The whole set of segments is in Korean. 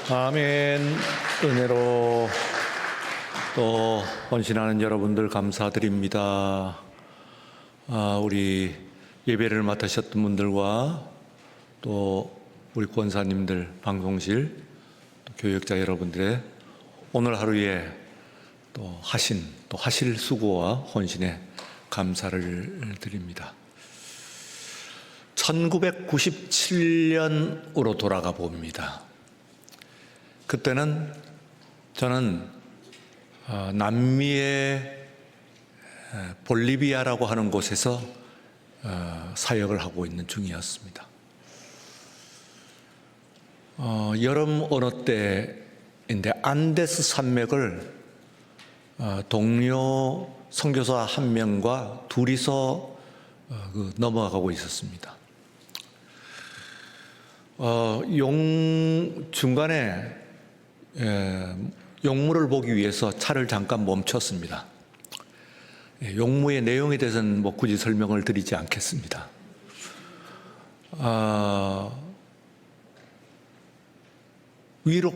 아멘. 은혜로 또 헌신하는 여러분들 감사드립니다. 우리 예배를 맡으셨던 분들과 또 우리 권사님들, 방송실, 또 교역자 여러분들의 오늘 하루에 또 하실 수고와 헌신에 감사를 드립니다. 1997년으로 돌아가 봅니다. 그때는 저는 남미의 볼리비아라고 하는 곳에서 사역을 하고 있는 중이었습니다. 여름 어느 때인데 안데스 산맥을 동료 선교사 한 명과 둘이서 넘어가고 있었습니다. 중간에 용무를 보기 위해서 차를 잠깐 멈췄습니다. 용무의 내용에 대해서는 굳이 설명을 드리지 않겠습니다. 위로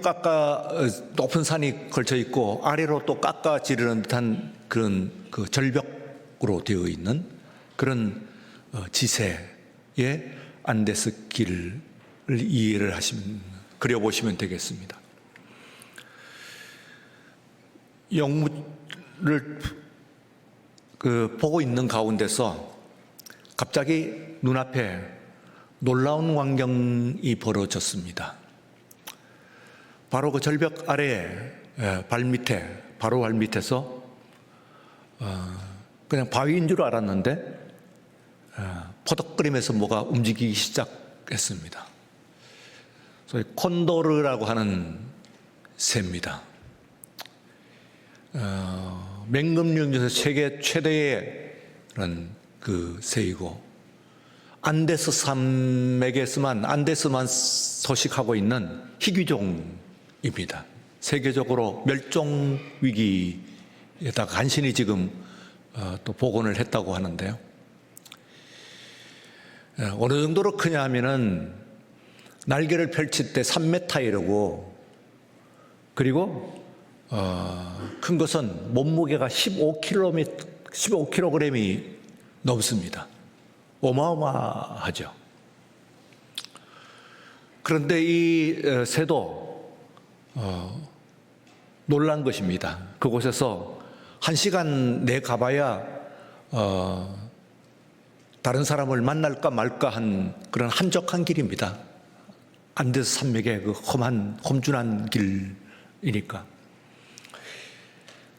높은 산이 걸쳐 있고 아래로 또 깎아지르는 듯한 그런 절벽으로 되어 있는 그런 지세의 안데스 길을 그려보시면 되겠습니다. 용무를 보고 있는 가운데서 갑자기 눈앞에 놀라운 광경이 벌어졌습니다. 바로 그 절벽 아래에 바로 발밑에서 그냥 바위인 줄 알았는데 퍼덕거리면서 뭐가 움직이기 시작했습니다. 소위 콘도르라고 하는 새입니다. 맹금류 중에서 세계 최대의 그런 새이고 안데스 산맥에서만 서식하고 있는 희귀종입니다. 세계적으로 멸종 위기에다 간신히 지금 또 복원을 했다고 하는데요. 어느 정도로 크냐 하면은 날개를 펼칠 때 3m 이르고, 그리고 큰 것은 몸무게가 15kg이 넘습니다. 어마어마하죠. 그런데 이 새도 놀란 것입니다. 그곳에서 1시간 내 가봐야 다른 사람을 만날까 말까 한 그런 한적한 길입니다. 안데스 산맥의 그 험준한 길이니까.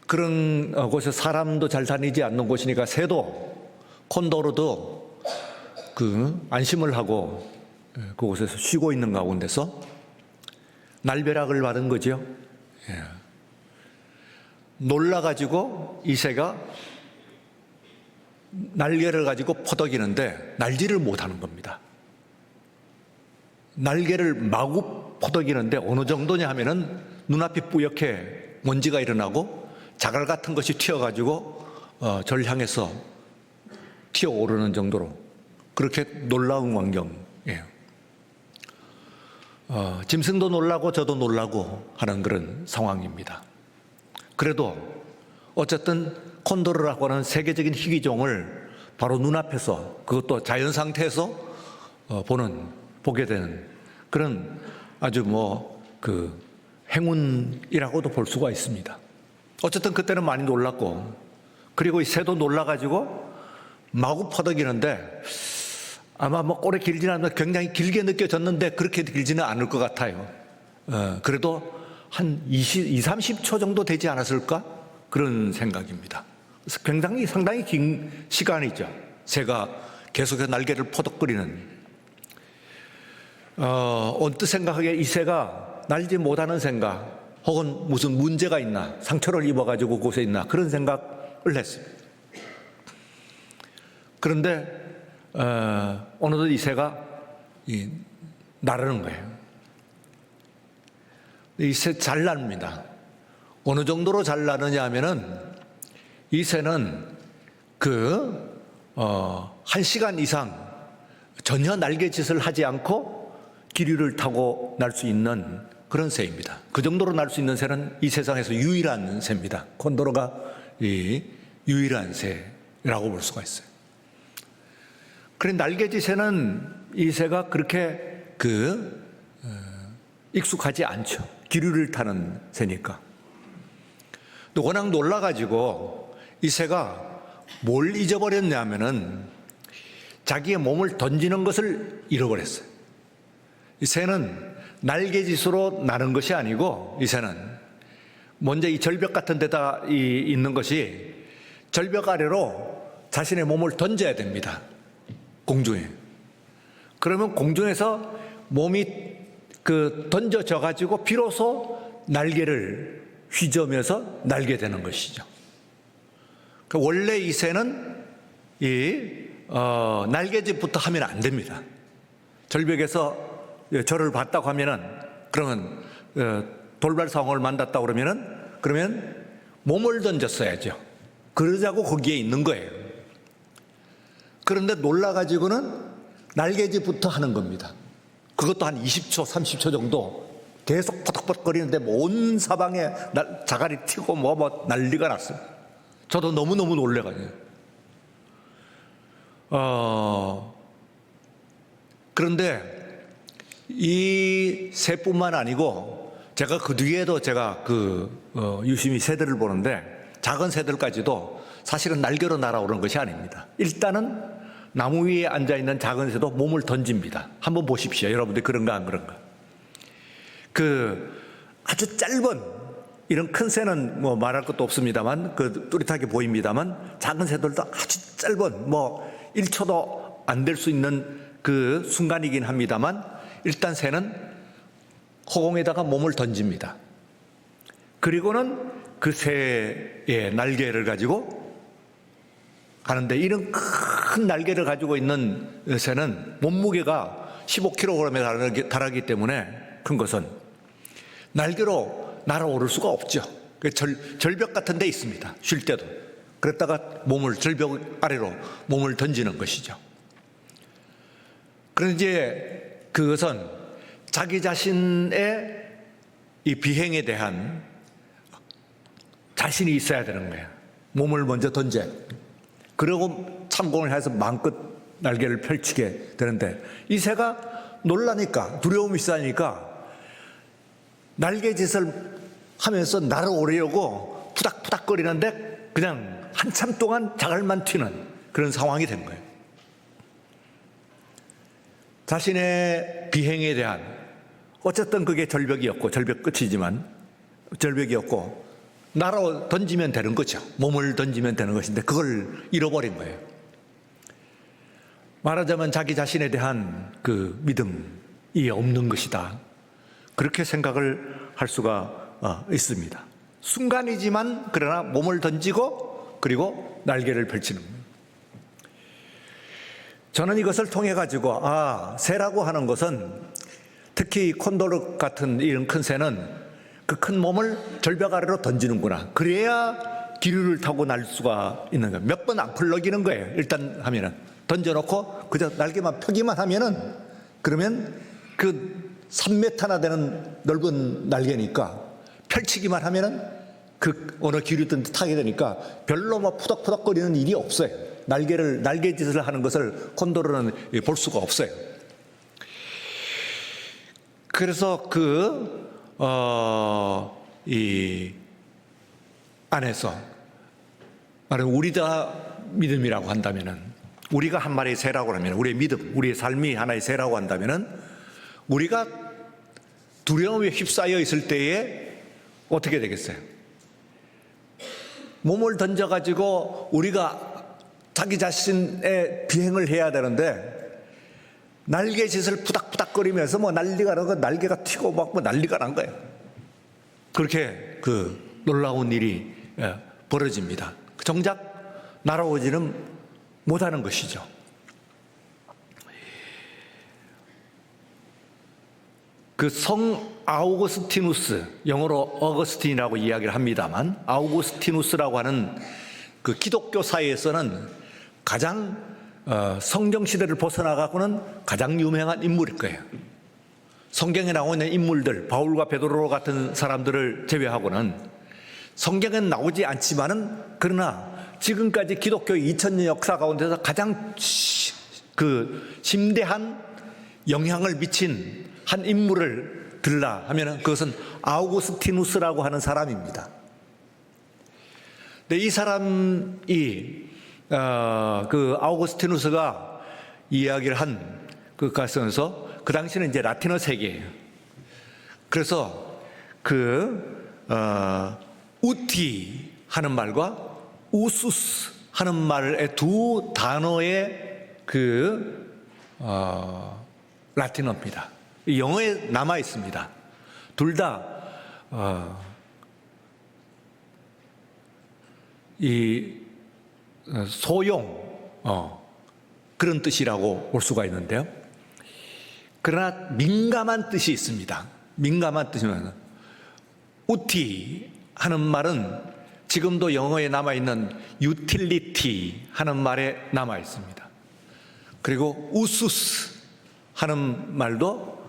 그런 곳에 사람도 잘 다니지 않는 곳이니까 새도, 콘도르도 안심을 하고 그곳에서 쉬고 있는 가운데서 날벼락을 받은 거죠. 놀라가지고 이 새가 날개를 가지고 퍼덕이는데 날지를 못하는 겁니다. 날개를 마구 퍼덕이는데 어느 정도냐 하면은 눈앞이 뿌옇게 먼지가 일어나고 자갈 같은 것이 튀어가지고 저를 향해서 튀어오르는 정도로 그렇게 놀라운 광경이에요. 짐승도 놀라고 저도 놀라고 하는 그런 상황입니다. 그래도 어쨌든 콘도르라고 하는 세계적인 희귀종을 바로 눈앞에서, 그것도 자연 상태에서 보게 되는 그런 아주 행운이라고도 볼 수가 있습니다. 어쨌든 그때는 많이 놀랐고, 그리고 이 새도 놀라가지고 마구 퍼덕이는데 아마 오래 길지는 않으면 굉장히 길게 느껴졌는데 그렇게 길지는 않을 것 같아요. 그래도 한 30초 정도 되지 않았을까? 그런 생각입니다. 그래서 상당히 긴 시간이죠. 새가 계속해서 날개를 퍼덕거리는. 언뜻 생각하기에 이 새가 날지 못하는 생각, 혹은 무슨 문제가 있나, 상처를 입어가지고 그곳에 있나, 그런 생각을 했습니다. 그런데 어느덧 이 새가 나르는 거예요. 이 새 잘 납니다. 어느 정도로 잘 나느냐 하면은 이 새는 1시간 이상 전혀 날갯짓을 하지 않고 기류를 타고 날 수 있는 그런 새입니다. 그 정도로 날 수 있는 새는 이 세상에서 유일한 새입니다. 콘도르가 이 유일한 새라고 볼 수가 있어요. 그래 날개짓 새는 이 새가 그렇게 익숙하지 않죠. 기류를 타는 새니까. 또 워낙 놀라가지고 이 새가 뭘 잊어버렸냐면은 자기의 몸을 던지는 것을 잃어버렸어요. 이 새는 날개짓으로 나는 것이 아니고 이 새는 먼저 이 절벽 같은 데다 있는 것이 절벽 아래로 자신의 몸을 던져야 됩니다. 공중에. 그러면 공중에서 몸이 던져져 가지고 비로소 날개를 휘저으면서 날게 되는 것이죠. 원래 이 새는 날개짓부터 하면 안 됩니다. 절벽에서 저를 봤다고 하면은 그러면 돌발 상황을 만났다고 그러면 몸을 던졌어야죠. 그러자고 거기에 있는 거예요. 그런데 놀라가지고는 날개짓부터 하는 겁니다. 그것도 한 20초, 30초 정도 계속 퍼덕퍼덕거리는데 온 사방에 자갈이 튀고 뭐 난리가 났어요. 저도 너무너무 놀래가지고. 그런데 이 새뿐만 아니고 제가 그 뒤에도 제가 유심히 새들을 보는데 작은 새들까지도 사실은 날개로 날아오는 것이 아닙니다. 일단은 나무 위에 앉아있는 작은 새도 몸을 던집니다. 한번 보십시오. 여러분들 그런가 안 그런가. 아주 짧은 이런 큰 새는 뭐 말할 것도 없습니다만 뚜렷하게 보입니다만 작은 새들도 아주 짧은 1초도 안 될 수 있는 그 순간이긴 합니다만 일단 새는 허공에다가 몸을 던집니다. 그리고는 그 새의 날개를 가지고 가는데 이런 큰 날개를 가지고 있는 새는 몸무게가 15kg에 달하기 때문에 큰 것은 날개로 날아오를 수가 없죠. 절벽 같은 데 있습니다. 쉴 때도. 그랬다가 절벽 아래로 몸을 던지는 것이죠. 그런데 이제 그것은 자기 자신의 이 비행에 대한 자신이 있어야 되는 거예요. 몸을 먼저 던져야 돼요. 그리고 참고를 해서 마음껏 날개를 펼치게 되는데 이 새가 놀라니까 두려움이 쌓이니까 날개짓을 하면서 날아오려고 푸닥푸닥거리는데 그냥 한참 동안 자갈만 튀는 그런 상황이 된 거예요. 자신의 비행에 대한 어쨌든 그게 절벽이었고 절벽 끝이지만 절벽이었고 던지면 되는 거죠. 몸을 던지면 되는 것인데 그걸 잃어버린 거예요. 말하자면 자기 자신에 대한 믿음이 없는 것이다. 그렇게 생각을 할 수가 있습니다. 순간이지만 그러나 몸을 던지고 그리고 날개를 펼치는 거예요. 저는 이것을 통해 가지고 새라고 하는 것은 특히 콘도르 같은 이런 큰 새는 그 큰 몸을 절벽 아래로 던지는구나. 그래야 기류를 타고 날 수가 있는 거예요. 몇 번 안 굴러기는 거예요. 일단 하면은 던져놓고 그저 날개만 펴기만 하면은 그러면 3m나 되는 넓은 날개니까 펼치기만 하면은 어느 기류든 타게 되니까 별로 푸덕푸덕거리는 일이 없어요. 날개짓을 하는 것을 콘도르는 볼 수가 없어요. 그래서 이 안에서 말하면 우리가 믿음이라고 한다면은 우리가 한 마리의 새라고 하면 우리의 믿음, 우리의 삶이 하나의 새라고 한다면은 우리가 두려움에 휩싸여 있을 때에 어떻게 되겠어요? 몸을 던져가지고 우리가 자기 자신의 비행을 해야 되는데 날개짓을 푸닥푸닥거리면서 난리가 나고 날개가 튀고 난리가 난 거예요. 그렇게 놀라운 일이 벌어집니다. 정작 날아오지는 못하는 것이죠. 성 아우구스티누스, 영어로 어거스틴이라고 이야기를 합니다만 아우구스티누스라고 하는 기독교 사회에서는 가장 성경 시대를 벗어나가고는 가장 유명한 인물일 거예요. 성경에 나오는 인물들, 바울과 베드로 같은 사람들을 제외하고는 성경엔 나오지 않지만은 그러나 지금까지 기독교 2000년 역사 가운데서 가장 심대한 영향을 미친 한 인물을 들라 하면은 그것은 아우구스티누스라고 하는 사람입니다. 근데 이 사람이 그 아우구스티누스가 이야기를 한 그 가서서 그 당시는 이제 라틴어 세계예요. 그래서 우티 하는 말과 우수스 하는 말의 두 단어의 라틴어입니다. 영어에 남아 있습니다. 둘 다 이 소용 그런 뜻이라고 볼 수가 있는데요. 그러나 민감한 뜻이 있습니다. 민감한 뜻이면 우티 하는 말은 지금도 영어에 남아있는 utility 하는 말에 남아 있습니다. 그리고 우수스 하는 말도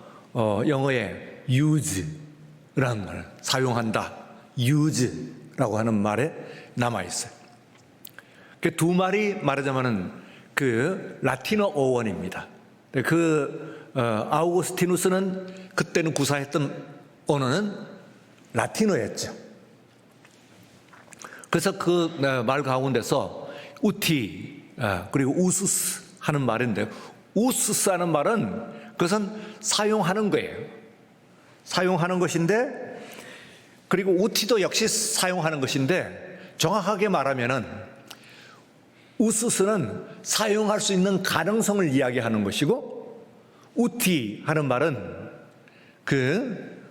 영어에 use라는 말, 사용한다, use라고 하는 말에 남아 있어요. 그 두 말이 말하자면은 그 라틴어 어원입니다. 아우구스티누스는 그때는 구사했던 언어는 라틴어였죠. 그래서 그 말 가운데서 우티 그리고 우수스 하는 말인데, 우수스 하는 말은 그것은 사용하는 거예요. 사용하는 것인데, 그리고 우티도 역시 사용하는 것인데, 정확하게 말하면은 우수스는 사용할 수 있는 가능성을 이야기하는 것이고, 우티 하는 말은 그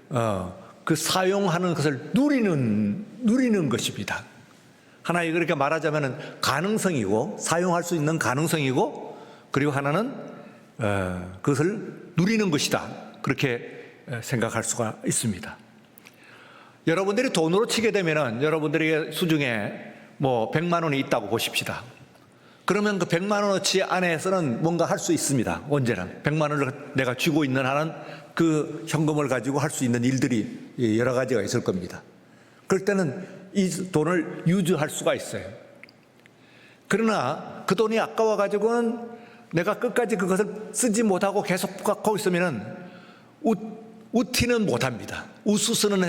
사용하는 것을 누리는 것입니다. 하나 그렇게 말하자면은 가능성이고, 사용할 수 있는 가능성이고, 그리고 하나는 그것을 누리는 것이다. 그렇게 생각할 수가 있습니다. 여러분들이 돈으로 치게 되면은 여러분들에게 수중에 뭐 100만 원이 있다고 보십시다. 그러면 그 100만 원어치 안에서는 뭔가 할 수 있습니다. 언제나 100만 원을 내가 쥐고 있는 한은 그 현금을 가지고 할 수 있는 일들이 여러 가지가 있을 겁니다. 그럴 때는 이 돈을 유지할 수가 있어요. 그러나 그 돈이 아까워 가지고는 내가 끝까지 그것을 쓰지 못하고 계속 갖고 있으면은 우티는 못합니다. 우수스는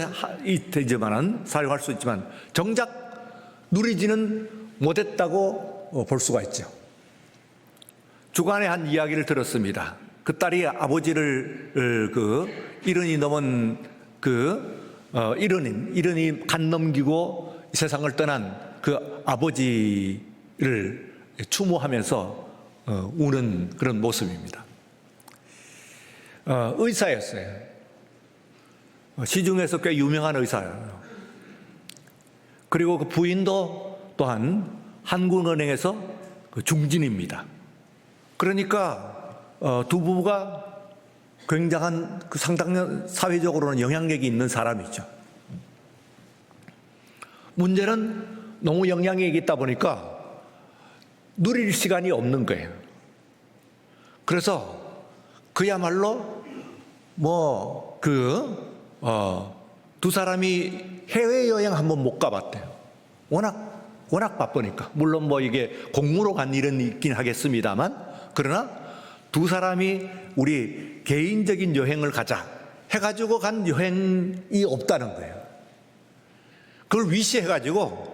되지만은 사용할 수 있지만 정작 누리지는 못했다고 볼 수가 있죠. 주간에 한 이야기를 들었습니다. 그 딸이 아버지를 이른이 넘은 이른이 간 넘기고 세상을 떠난 그 아버지를 추모하면서 우는 그런 모습입니다. 의사였어요. 시중에서 꽤 유명한 의사예요. 그리고 그 부인도 또한 한국은행에서 중진입니다. 그러니까 두 부부가 굉장한 상당히 사회적으로는 영향력이 있는 사람이죠. 문제는 너무 영향력이 있다 보니까 누릴 시간이 없는 거예요. 그래서 그야말로 두 사람이 해외여행 한번 못 가봤대요. 워낙 바쁘니까. 물론 이게 공무로 간 일은 있긴 하겠습니다만, 그러나 두 사람이 우리 개인적인 여행을 가자 해가지고 간 여행이 없다는 거예요. 그걸 위시해가지고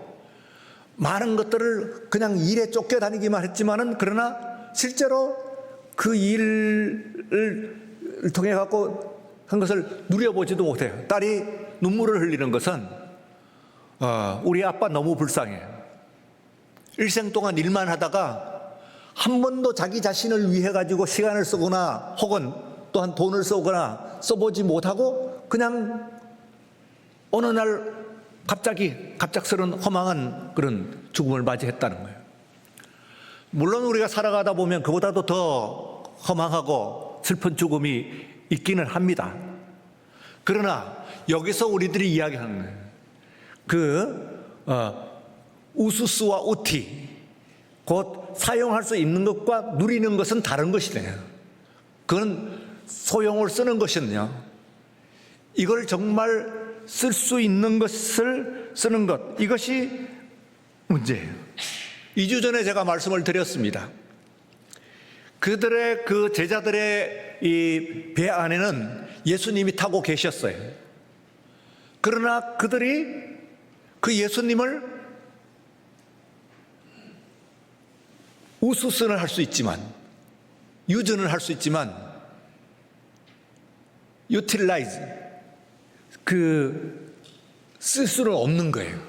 많은 것들을 그냥 일에 쫓겨다니기만 했지만은, 그러나 실제로 그 일을 통해 갖고 한 것을 누려보지도 못해요. 딸이 눈물을 흘리는 것은 우리 아빠 너무 불쌍해요. 일생 동안 일만 하다가 한 번도 자기 자신을 위해 가지고 시간을 쓰거나 혹은 또한 돈을 쓰거나 써보지 못하고 그냥 어느 날 갑작스런 허망한 그런 죽음을 맞이했다는 거예요. 물론 우리가 살아가다 보면 그보다도 더 허망하고 슬픈 죽음이 있기는 합니다. 그러나 여기서 우리들이 이야기하는 우수스와 우티, 곧 사용할 수 있는 것과 누리는 것은 다른 것이래요. 그건 소용을 쓰는 것이냐, 이걸 정말 쓸 수 있는 것을 쓰는 것, 이것이 문제예요. 2주 전에 제가 말씀을 드렸습니다. 그들의 그 제자들의 이 배 안에는 예수님이 타고 계셨어요. 그러나 그들이 그 예수님을 우수선을 할 수 있지만, 유전을 할 수 있지만, 유틸라이즈, 쓸 수는 없는 거예요.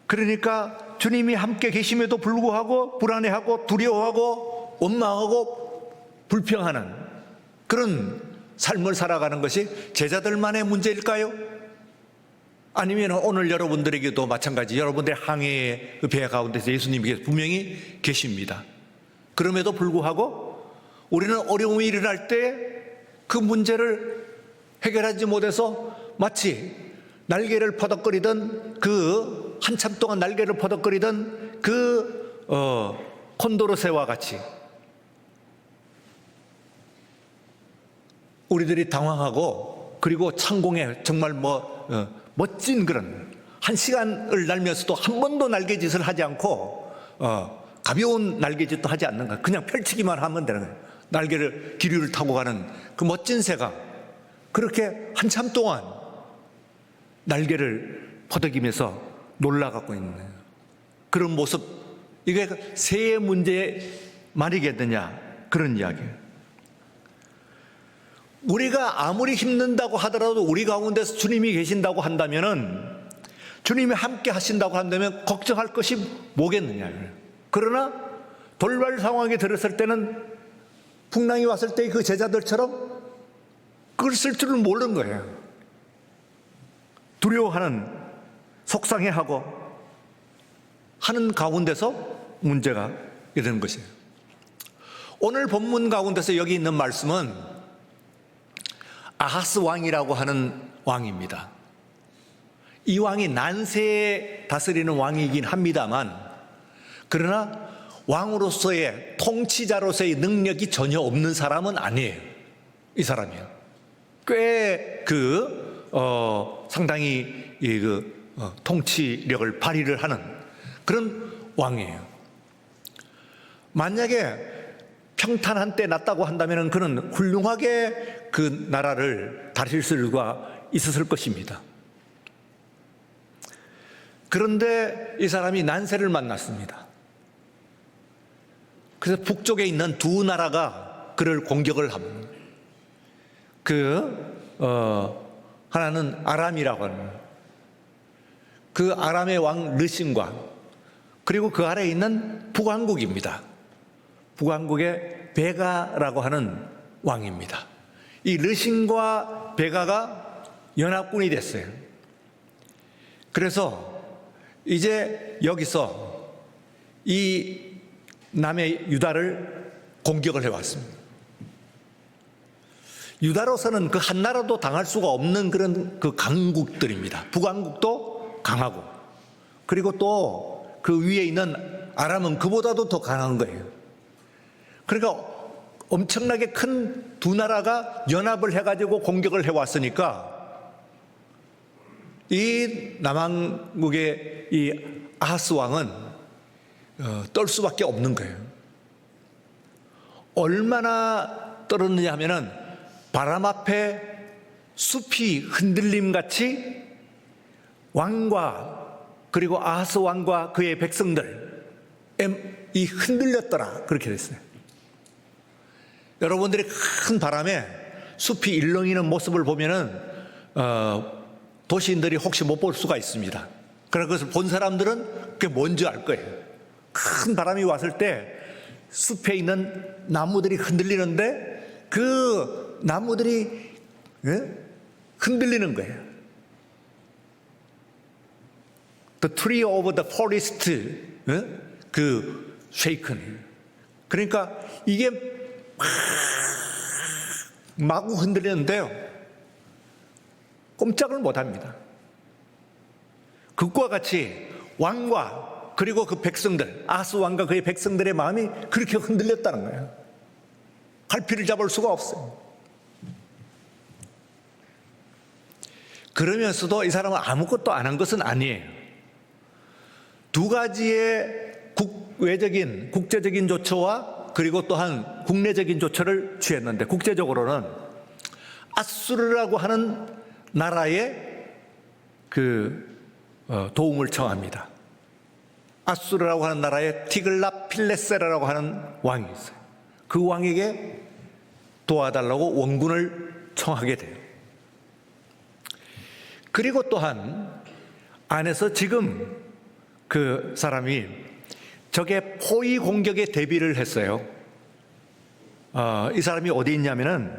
그러니까 주님이 함께 계심에도 불구하고 불안해하고 두려워하고 원망하고 불평하는 그런 삶을 살아가는 것이 제자들만의 문제일까요? 아니면 오늘 여러분들에게도 마찬가지, 여러분들의 항해의 배 가운데서 예수님께서 분명히 계십니다. 그럼에도 불구하고 우리는 어려움이 일어날 때 그 문제를 해결하지 못해서 마치 날개를 퍼덕거리던 한참 동안 날개를 퍼덕거리던 콘도르새와 같이 우리들이 당황하고, 그리고 창공에 정말 멋진 그런 1시간을 날면서도 한 번도 날개짓을 하지 않고 가벼운 날개짓도 하지 않는 거야. 그냥 펼치기만 하면 되는 거예요. 날개를 기류를 타고 가는 그 멋진 새가 그렇게 한참 동안 날개를 퍼덕이면서 놀라갖고 있는 그런 모습, 이게 새의 문제만이겠느냐, 그런 이야기예요. 우리가 아무리 힘든다고 하더라도 우리 가운데서 주님이 계신다고 한다면은, 주님이 함께 하신다고 한다면 걱정할 것이 뭐겠느냐. 그러나 돌발 상황에 들었을 때는, 풍랑이 왔을 때 그 제자들처럼 그걸 쓸 줄은 모르는 거예요. 두려워하는, 속상해하고 하는 가운데서 문제가 일어나는 것이에요. 오늘 본문 가운데서 여기 있는 말씀은 아하스 왕이라고 하는 왕입니다. 이 왕이 난세에 다스리는 왕이긴 합니다만, 그러나 왕으로서의, 통치자로서의 능력이 전혀 없는 사람은 아니에요. 이 사람이요. 꽤 상당히 통치력을 발휘를 하는 그런 왕이에요. 만약에 평탄한 때 났다고 한다면 그는 훌륭하게 그 나라를 다스릴 수가 있었을 것입니다. 그런데 이 사람이 난세를 만났습니다. 그래서 북쪽에 있는 두 나라가 그를 공격을 합니다. 하나는 아람이라고 하는 그 아람의 왕 르신과, 그리고 그 아래에 있는 북왕국입니다. 북왕국의 베가라고 하는 왕입니다. 이 르신과 베가가 연합군이 됐어요. 그래서 이제 여기서 이 남의 유다를 공격을 해왔습니다. 유다로서는 그 한 나라도 당할 수가 없는 그런 그 강국들입니다. 북왕국도 강하고, 그리고 또 그 위에 있는 아람은 그보다도 더 강한 거예요. 그러니까 엄청나게 큰 두 나라가 연합을 해가지고 공격을 해왔으니까 이 남왕국의 이 아하스 왕은 떨 수밖에 없는 거예요. 얼마나 떨었느냐 하면은 바람 앞에 숲이 흔들림같이 왕과, 그리고 아하스 왕과 그의 백성들 이 흔들렸더라, 그렇게 됐어요. 여러분들이 큰 바람에 숲이 일렁이는 모습을 보면은 도시인들이 혹시 못 볼 수가 있습니다. 그래서 그것을 본 사람들은 그게 뭔지 알 거예요. 큰 바람이 왔을 때 숲에 있는 나무들이 흔들리는데 그 나무들이 흔들리는 거예요. The tree of the forest, shaken. 그러니까 이게 마구 흔들리는데요, 꼼짝을 못 합니다. 그것과 같이 왕과 그리고 그 백성들, 아하스 왕과 그의 백성들의 마음이 그렇게 흔들렸다는 거예요. 갈피를 잡을 수가 없어요. 그러면서도 이 사람은 아무것도 안 한 것은 아니에요. 두 가지의 외적인 국제적인 조처와 그리고 또한 국내적인 조처를 취했는데, 국제적으로는 아수르라고 하는 나라의 도움을 청합니다. 아수르라고 하는 나라에 티글라 필레세라라고 하는 왕이 있어요. 그 왕에게 도와달라고 원군을 청하게 돼요. 그리고 또한 안에서 지금 그 사람이 적의 포위 공격에 대비를 했어요. 이 사람이 어디 있냐면은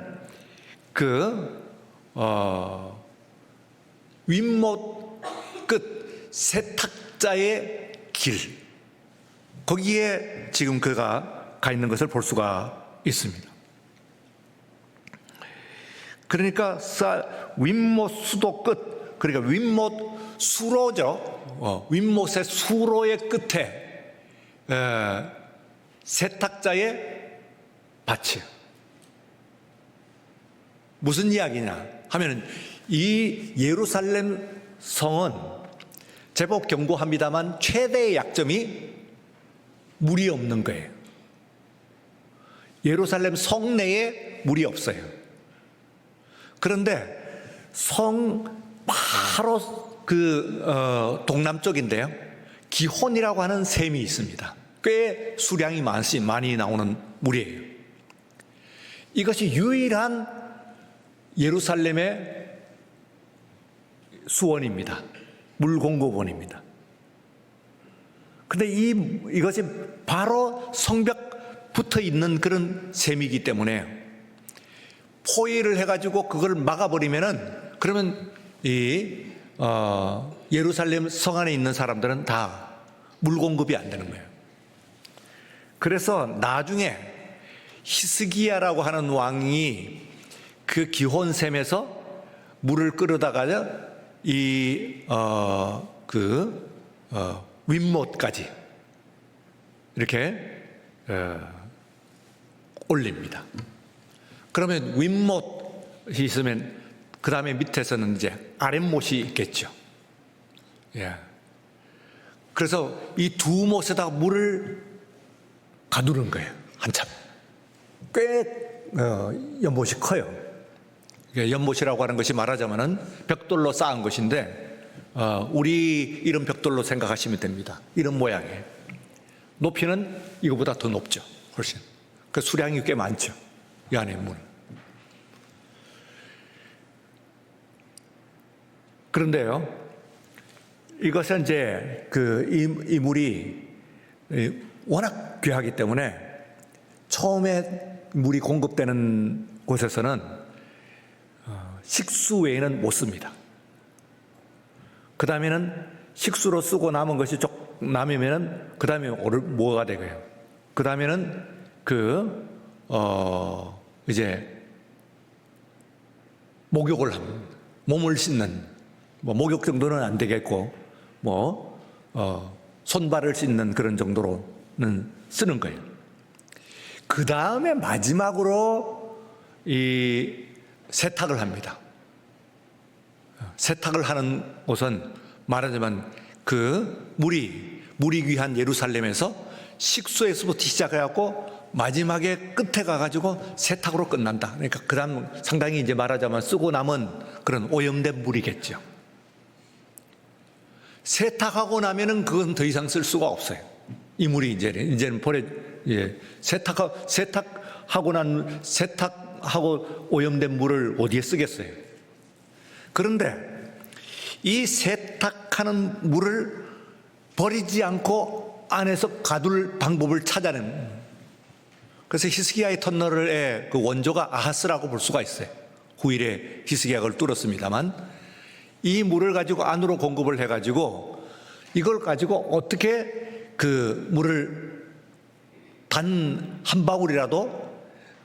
윗못 끝 세탁자의 길, 거기에 지금 그가 가 있는 것을 볼 수가 있습니다. 그러니까 윗못 수도 끝, 그러니까 윗못 수로죠. 윗못의 수로의 끝에 세탁자의 밭이에요. 무슨 이야기냐 하면은, 이 예루살렘 성은 제법 견고합니다만 최대의 약점이 물이 없는 거예요. 예루살렘 성 내에 물이 없어요. 그런데 성 바로 동남쪽인데요, 기혼이라고 하는 샘이 있습니다. 꽤 수량이 많이 나오는 물이에요. 이것이 유일한 예루살렘의 수원입니다. 물 공급원입니다. 근데 이것이 바로 성벽 붙어 있는 그런 셈이기 때문에 포위를 해가지고 그걸 막아버리면은, 그러면 예루살렘 성 안에 있는 사람들은 다 물 공급이 안 되는 거예요. 그래서 나중에 히스기야라고 하는 왕이 그 기혼샘에서 물을 끌어다가 윗못까지 이렇게 올립니다. 그러면 윗못이 있으면 그 다음에 밑에서는 이제 아랫못이 있겠죠. 예. 그래서 이 두 못에다가 물을 가두는 거예요. 한참. 꽤 연못이 커요. 연못이라고 하는 것이 말하자면은 벽돌로 쌓은 것인데, 우리 이런 벽돌로 생각하시면 됩니다. 이런 모양이에요. 높이는 이거보다 더 높죠. 훨씬. 그 수량이 꽤 많죠. 이 안에 물. 그런데요, 이것은 이제 이 물이 워낙 귀하기 때문에 처음에 물이 공급되는 곳에서는 식수 외에는 못 씁니다. 그 다음에는 식수로 쓰고 남은 것이 남으면은 그 다음에 뭐가 되고요. 그 다음에는 이제 목욕을 합니다. 몸을 씻는, 목욕 정도는 안 되겠고, 손발을 씻는 그런 정도로는 쓰는 거예요. 그 다음에 마지막으로 이 세탁을 합니다. 세탁을 하는 곳은 말하자면 물이 귀한 예루살렘에서 식수에서부터 시작해갖고 마지막에 끝에 가가지고 세탁으로 끝난다. 그러니까 그 다음 상당히 이제 말하자면 쓰고 남은 그런 오염된 물이겠죠. 세탁하고 나면은 그건 더 이상 쓸 수가 없어요. 이 물이 이제는 세탁하고 오염된 물을 어디에 쓰겠어요? 그런데 이 세탁하는 물을 버리지 않고 안에서 가둘 방법을 찾아내는. 그래서 히스기야의 터널의 그 원조가 아하스라고 볼 수가 있어요. 후일에 히스기야가 그걸 뚫었습니다만, 이 물을 가지고 안으로 공급을 해가지고 이걸 가지고 어떻게 그 물을 단 한 방울이라도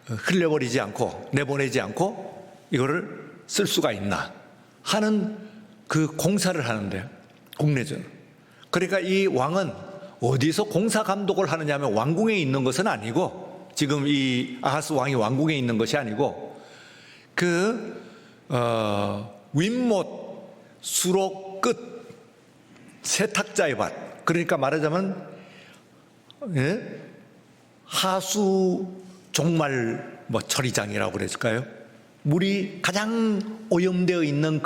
흘려버리지 않고 내보내지 않고 이거를 쓸 수가 있나 하는 그 공사를 하는데요. 국내적으로. 그러니까 이 왕은 어디서 공사 감독을 하느냐 하면 왕궁에 있는 것은 아니고 지금 이 아하스 왕이 왕궁에 있는 것이 아니고 윗못 수로 끝 세탁자의 밭, 그러니까 말하자면 하수 종말 처리장이라고 그랬을까요? 물이 가장 오염되어 있는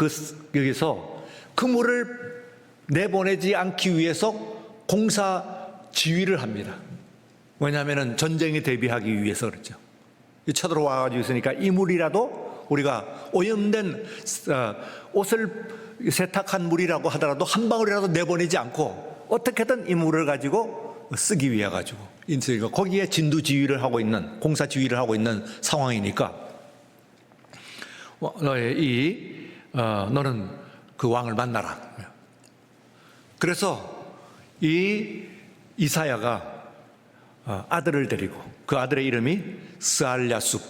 여기서 그 물을 내보내지 않기 위해서 공사 지휘를 합니다. 왜냐하면 전쟁에 대비하기 위해서 그렇죠. 쳐들어와가지고 있으니까 이 물이라도 우리가 오염된 옷을 세탁한 물이라고 하더라도 한 방울이라도 내보내지 않고 어떻게든 이 물을 가지고 쓰기 위해 가지고 거기에 진두 지휘를 하고 있는, 공사 지휘를 하고 있는 상황이니까 너는 그 왕을 만나라. 그래서 이 이사야가 아들을 데리고, 그 아들의 이름이 스알랴숲,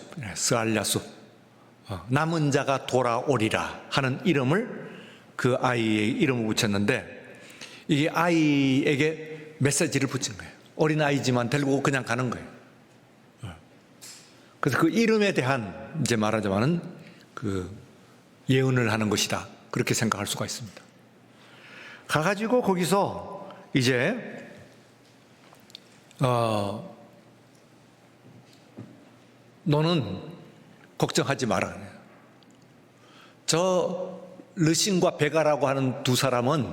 남은 자가 돌아오리라 하는 이름을 그 아이의 이름을 붙였는데, 이 아이에게 메시지를 붙인 거예요. 어린 아이지만 데리고 그냥 가는 거예요. 그래서 그 이름에 대한 이제 말하자면은 그 예언을 하는 것이다, 그렇게 생각할 수가 있습니다. 가가지고 거기서 이제 너는 걱정하지 마라. 저 르신과 베가라고 하는 두 사람은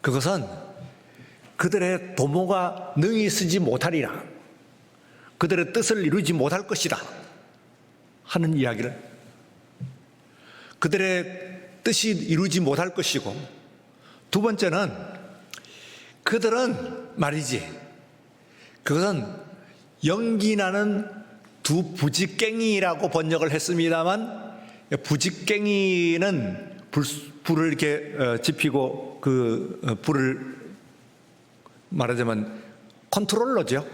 그것은 그들의 도모가 능히 쓰지 못하리라, 그들의 뜻을 이루지 못할 것이다 하는 이야기를, 그들의 뜻이 이루지 못할 것이고, 두 번째는 그들은 말이지, 그것은 연기나는 두 부직갱이라고 번역을 했습니다만, 부직갱이는 불을 이렇게 지피고 그 불을 말하자면 컨트롤러죠.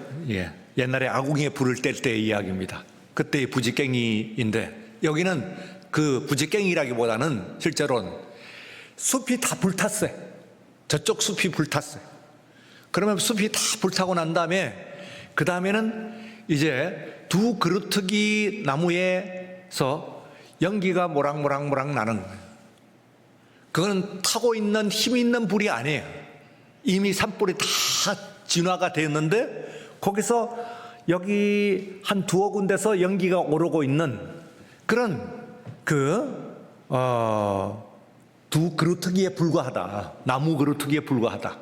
옛날에 아궁이에 불을 뗄 때의 이야기입니다. 그때의 부직갱이인데, 여기는 그 부직갱이라기보다는 실제로는 숲이 다 불탔어요. 저쪽 숲이 불탔어요. 그러면 숲이 다 불타고 난 다음에 그 다음에는 이제 두 그루터기 나무에서 연기가 모락모락 나는 거예요. 그건 타고 있는 힘 있는 불이 아니에요. 이미 산불이 다 진화가 되었는데 거기서 여기 한 두어 군데서 연기가 오르고 있는 그런 두 그루터기에 불과하다. 나무 그루터기에 불과하다.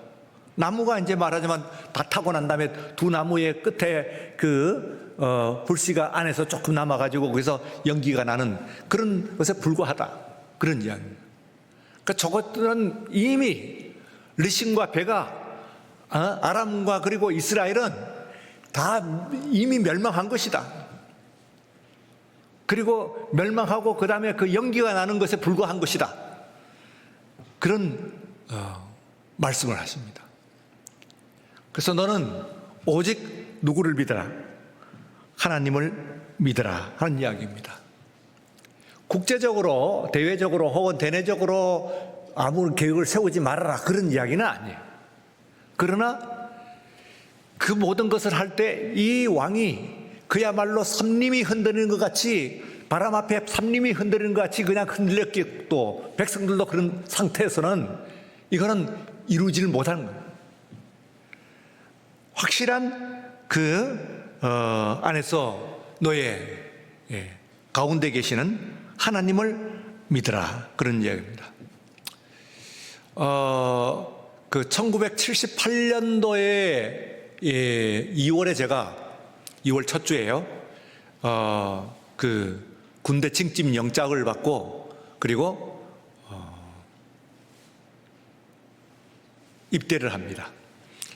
나무가 이제 말하자면 다 타고 난 다음에 두 나무의 끝에 불씨가 안에서 조금 남아가지고 거기서 연기가 나는 그런 것에 불과하다. 그런 이야기입니다. 그러니까 저것들은 이미 르신과 베가, 아람과 그리고 이스라엘은 다 이미 멸망한 것이다. 그리고 멸망하고 그 다음에 그 연기가 나는 것에 불과한 것이다. 그런 말씀을 하십니다. 그래서 너는 오직 누구를 믿어라? 하나님을 믿어라 하는 이야기입니다. 국제적으로, 대외적으로 혹은 대내적으로 아무 계획을 세우지 말아라, 그런 이야기는 아니에요. 그러나 그 모든 것을 할 때 이 왕이 그야말로 삼림이 흔들리는 것 같이, 바람 앞에 삼림이 흔들리는 것 같이 그냥 흔들렸기, 또 백성들도 그런 상태에서는 이거는 이루지를 못하는 거예요. 확실한 안에서 너의 가운데 계시는 하나님을 믿으라, 그런 이야기입니다. 1978년도에 2월에 제가 2월 첫 주에요. 군대 징집 영장을 받고 그리고 입대를 합니다.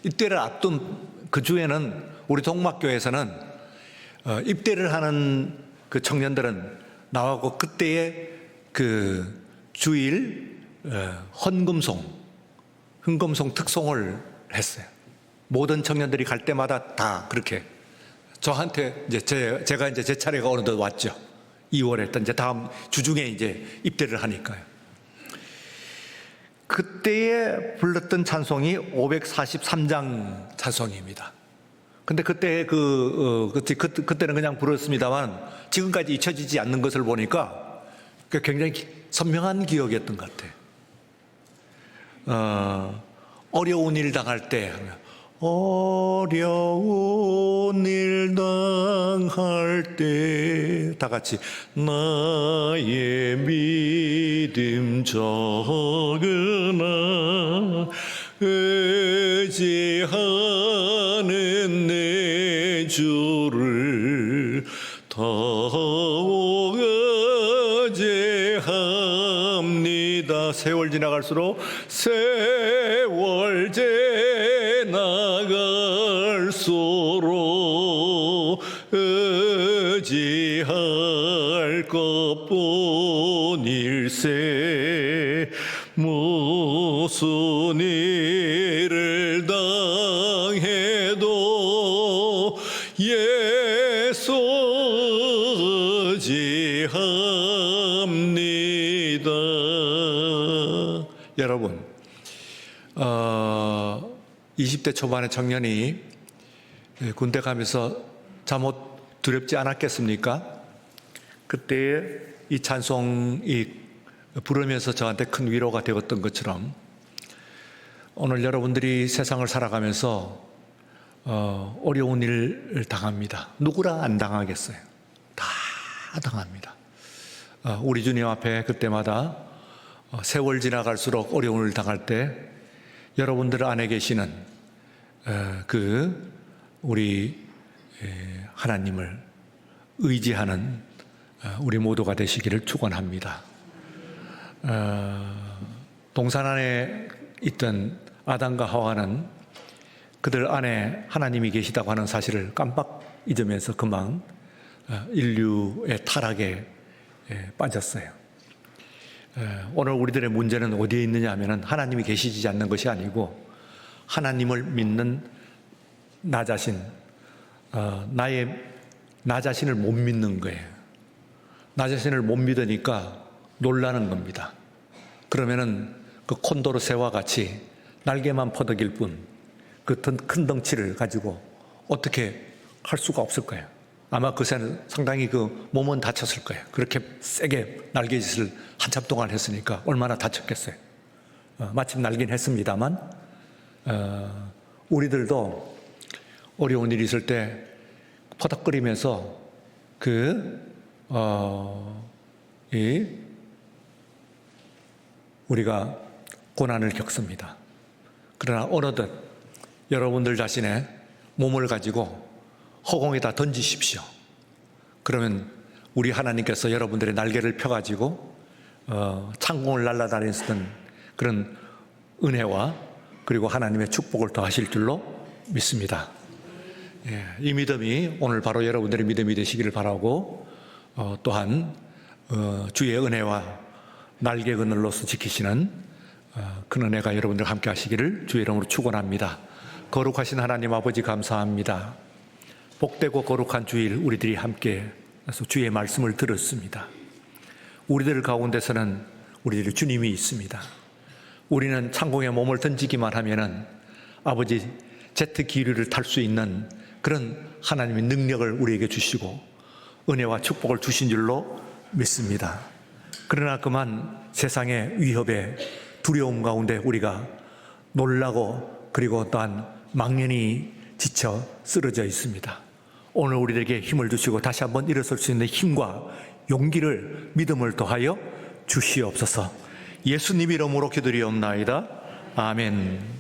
입대를 앞둔 그 주에는 우리 동막교회에서는 입대를 하는 그 청년들은 나하고 그때의 그 주일 헌금송 특송을 했어요. 모든 청년들이 갈 때마다 다 그렇게 저한테 이제 제가 이제 제 차례가 어느덧 왔죠. 2월에 했던 이제 다음 주중에 이제 입대를 하니까요. 그때에 불렀던 찬송이 543장 찬송입니다. 근데 그때 그때는 그냥 불었습니다만 지금까지 잊혀지지 않는 것을 보니까 굉장히 선명한 기억이었던 것 같아. 어려운 일 당할 때, 어려운 일 당할 때, 다 같이 나의 믿음 적으나 의지하는 내 주를 더욱 의지합니다. 세월 지나갈수록 세월 지나갈수록 의지할 것뿐일세. 무슨 일을 당해도 예수 의지합니다. 여러분, 20대 초반의 청년이 군대 가면서 잠옷 두렵지 않았겠습니까? 그때 이 찬송이 부르면서 저한테 큰 위로가 되었던 것처럼 오늘 여러분들이 세상을 살아가면서 어려운 일을 당합니다. 누구라 안 당하겠어요? 다 당합니다. 우리 주님 앞에 그때마다 세월 지나갈수록 어려움을 당할 때 여러분들 안에 계시는 우리 하나님을 의지하는 우리 모두가 되시기를 축원합니다. 동산 안에 있던 아담과 하와는 그들 안에 하나님이 계시다고 하는 사실을 깜빡 잊으면서 금방 인류의 타락에 빠졌어요. 오늘 우리들의 문제는 어디에 있느냐 하면 하나님이 계시지 않는 것이 아니고 하나님을 믿는 나 자신, 나 자신을 못 믿는 거예요. 나 자신을 못 믿으니까 놀라는 겁니다. 그러면은 그 콘도르 새와 같이 날개만 퍼덕일 뿐 그 큰 덩치를 가지고 어떻게 할 수가 없을 거예요. 아마 그 새는 상당히 그 몸은 다쳤을 거예요. 그렇게 세게 날개짓을 한참 동안 했으니까 얼마나 다쳤겠어요. 마침 날긴 했습니다만 우리들도 어려운 일이 있을 때 퍼덕거리면서 우리가 고난을 겪습니다. 그러나 어느덧 여러분들 자신의 몸을 가지고 허공에다 던지십시오. 그러면 우리 하나님께서 여러분들의 날개를 펴가지고 창공을 날아다니던 그런 은혜와 그리고 하나님의 축복을 더하실 줄로 믿습니다. 이 믿음이 오늘 바로 여러분들의 믿음이 되시기를 바라고 또한 주의 은혜와 날개 그늘로서 지키시는 그 은혜가 여러분들 함께 하시기를 주의 이름으로 축원합니다. 거룩하신 하나님 아버지 감사합니다. 복되고 거룩한 주일 우리들이 함께 주의 말씀을 들었습니다. 우리들 가운데서는 우리들의 주님이 있습니다. 우리는 창공에 몸을 던지기만 하면은 아버지 제트 기류를 탈 수 있는 그런 하나님의 능력을 우리에게 주시고 은혜와 축복을 주신 줄로 믿습니다. 그러나 그만 세상의 위협에 두려움 가운데 우리가 놀라고 그리고 또한 망연히 지쳐 쓰러져 있습니다. 오늘 우리에게 힘을 주시고 다시 한번 일어설 수 있는 힘과 용기를 믿음을 더하여 주시옵소서. 예수님 이름으로 기도드리옵나이다. 아멘.